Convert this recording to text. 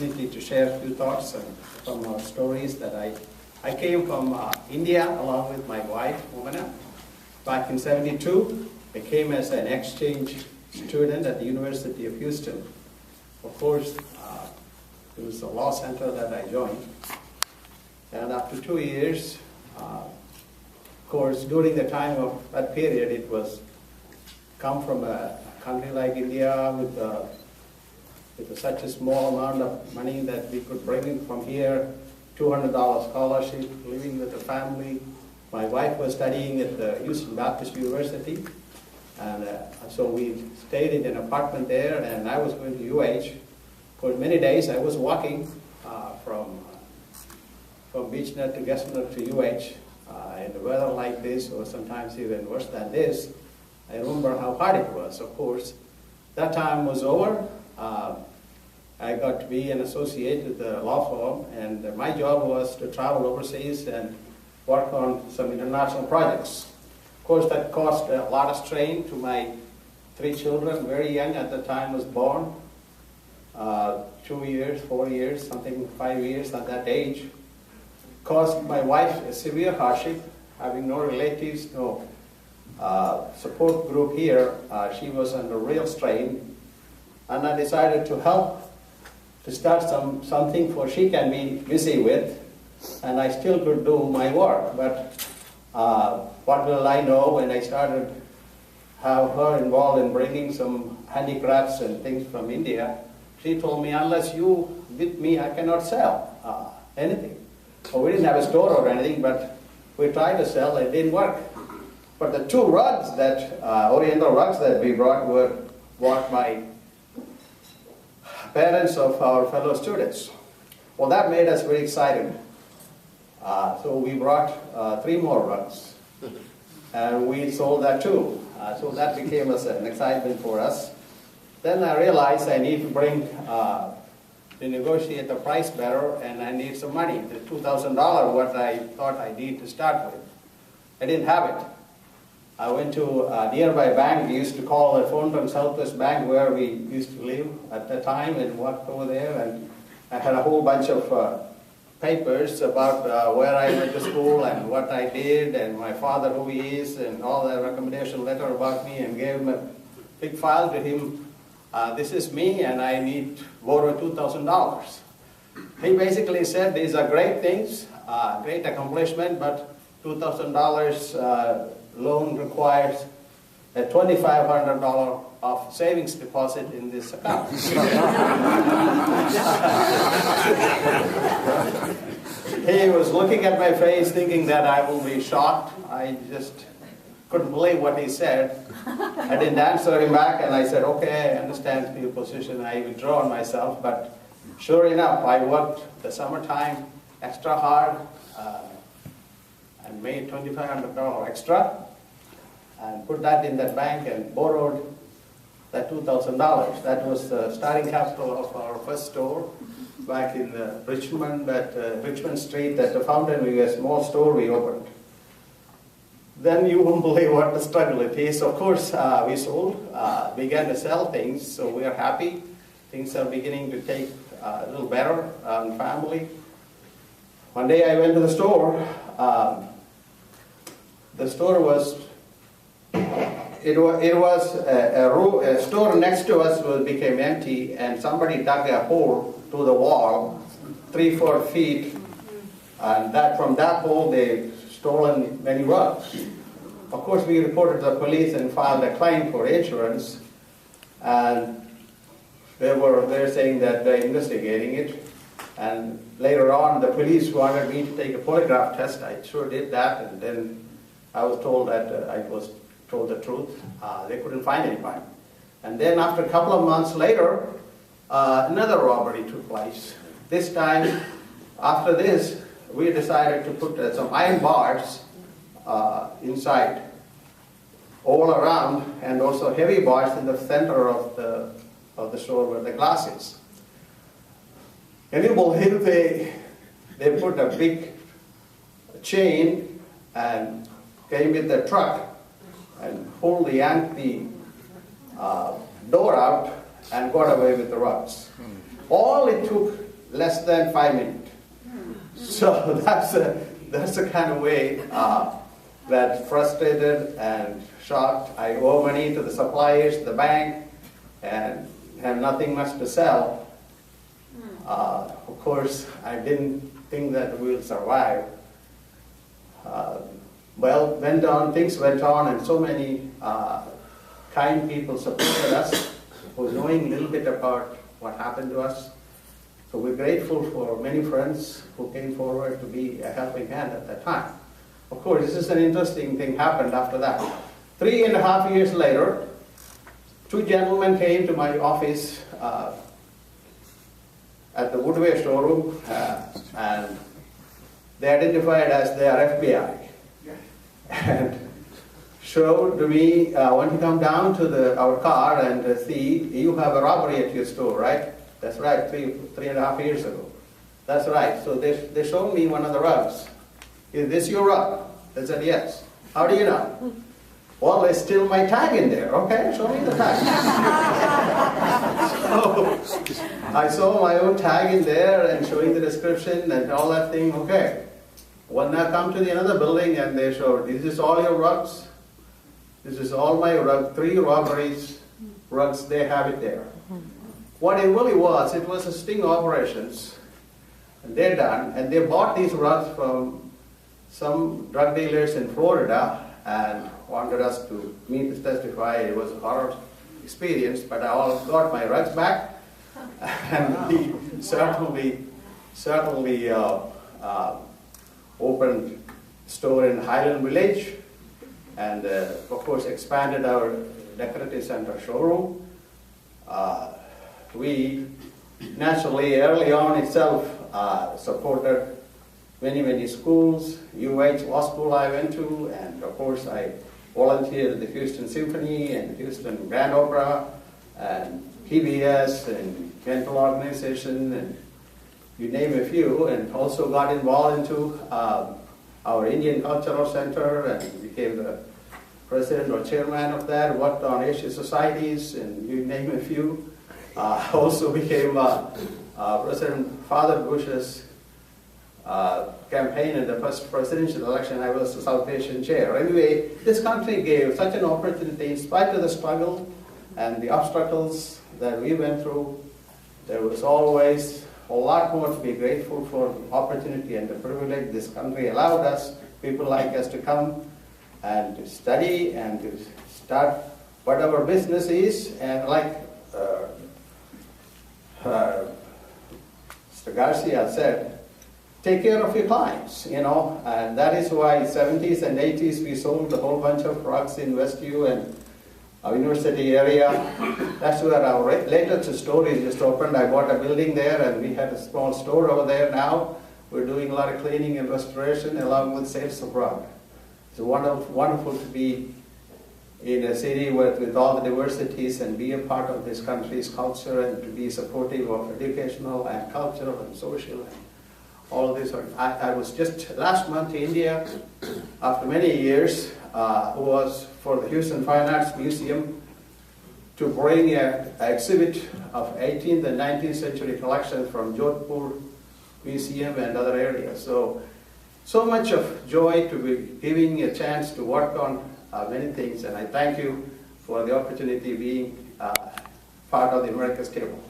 opportunity to share a few thoughts from our stories that I came from India along with my wife, Momana, back in '72. I came as an exchange student at the University of Houston. Of course, it was the law center that I joined. And after 2 years, of course, during the time of that period, it was come from a country like India with such a small amount of money that we could bring in from here, $200 scholarship, living with the family. My wife was studying at the Houston Baptist University, and so we stayed in an apartment there, and I was going to UH. For many days, I was walking from Beechnet to Gessner to UH, in the weather like this, or sometimes even worse than this. I remember how hard it was, of course. That time was over. I got to be an associate with the law firm, and my job was to travel overseas and work on some international projects. Of course, that caused a lot of strain to my 3 children, very young at the time was born. 2 years, 4 years, something 5 years at that age. Caused my wife a severe hardship, having no relatives, no support group here. She was under real strain, and I decided to help to start something for she can be busy with, and I still could do my work. But what will I know when I started have her involved in bringing some handicrafts and things from India? She told me, unless you with me, I cannot sell anything. So we didn't have a store or anything, but we tried to sell. It didn't work. But the 2 rugs that Oriental rugs that we brought were bought by parents of our fellow students. Well, that made us very excited. So we brought 3 more rugs, and we sold that too. So that became an excitement for us. Then I realized I need to negotiate the price better, and I need some money. The $2,000, what I thought I need to start with. I didn't have it. I went to a nearby bank. We used to call the phone from Southwest Bank where we used to live at the time, and walked over there, and I had a whole bunch of papers about where I went to school and what I did, and my father who he is, and all the recommendation letter about me, and gave him a big file to him. This is me, and I need to borrow $2,000. He basically said these are great things, great accomplishment, but $2,000 loan requires a $2,500 of savings deposit in this account. He was looking at my face thinking that I will be shocked. I just couldn't believe what he said. I didn't answer him back, and I said, okay, I understand your position. I withdraw myself, but sure enough, I worked the summertime extra hard and made $2,500 extra, and put that in that bank and borrowed that $2,000. That was the starting capital of our first store back in Richmond Street at the Fountain. We had a small store we opened. Then you won't believe what the struggle it is. Of course, we sold, began to sell things, so we are happy. Things are beginning to take a little better on family. One day I went to the store. The store was, a store next to us became empty, and somebody dug a hole to the wall, 3-4 feet, and from that hole they stolen many rugs. Of course, we reported to the police and filed a claim for insurance, and they're saying that they're investigating it. And later on, the police wanted me to take a polygraph test. I sure did that, and then I was told that I was told the truth. They couldn't find anybody. And then after a couple of months later, another robbery took place. This time, after this, we decided to put some iron bars inside, all around, and also heavy bars in the center of the store where the glass is. Can you believe they put a big chain and came with the truck and pulled the door out and got away with the rugs. All it took less than 5 minutes. So that's the kind of way that frustrated and shocked. I owe money to the suppliers, the bank, and have nothing much to sell. Of course, I didn't think that we will survive. Well, things went on, and so many kind people supported us, who knowing a little bit about what happened to us. So we're grateful for many friends who came forward to be a helping hand at that time. Of course, this is an interesting thing happened after that. 3.5 years later, 2 gentlemen came to my office at the Woodway showroom, and they identified as they are FBI. And showed to me, when you come down to our car and see, you have a robbery at your store, right? That's right, 3.5 years ago. That's right. So they showed me one of the rugs. Is this your rug? I said, yes. How do you know? Well, there's still my tag in there. Okay, show me the tag. So I saw my own tag in there and showing the description and all that thing. Okay. Well, now come to the another building and they showed, is this all your rugs? This is all my rugs, 3 robberies, rugs, they have it there. What it really was, it was a sting operations. And they're done, and they bought these rugs from some drug dealers in Florida and wanted us to meet to testify. It was a horror experience, but I all got my rugs back. And we certainly opened a store in Highland Village, and of course expanded our decorative center showroom. We naturally early on itself supported many schools. UH Law School I went to, and of course I volunteered at the Houston Symphony and Houston Grand Opera and PBS and mental organization, and you name a few, and also got involved into our Indian Cultural Center and became the president or chairman of that, worked on Asian societies, and you name a few. Also became President Father Bush's campaign in the first presidential election. I was the South Asian chair. Anyway, this country gave such an opportunity in spite of the struggle and the obstacles that we went through. There was always a lot more to be grateful for the opportunity and the privilege this country allowed us, people like us, to come and to study and to start whatever business is. And like Mr. Garcia said, take care of your clients, and that is why 70s and 80s we sold a whole bunch of rugs in Westview and our university area. That's where our latest store is just opened. I bought a building there and we had a small store over there now. We're doing a lot of cleaning and restoration along with sales of rug. It's wonderful to be in a city with all the diversities and be a part of this country's culture and to be supportive of educational and cultural and social and all this. I was just last month in India after many years, who was for the Houston Fine Arts Museum to bring an exhibit of 18th and 19th century collections from Jodhpur Museum and other areas. So much of joy to be giving a chance to work on many things, and I thank you for the opportunity being part of the America's Table.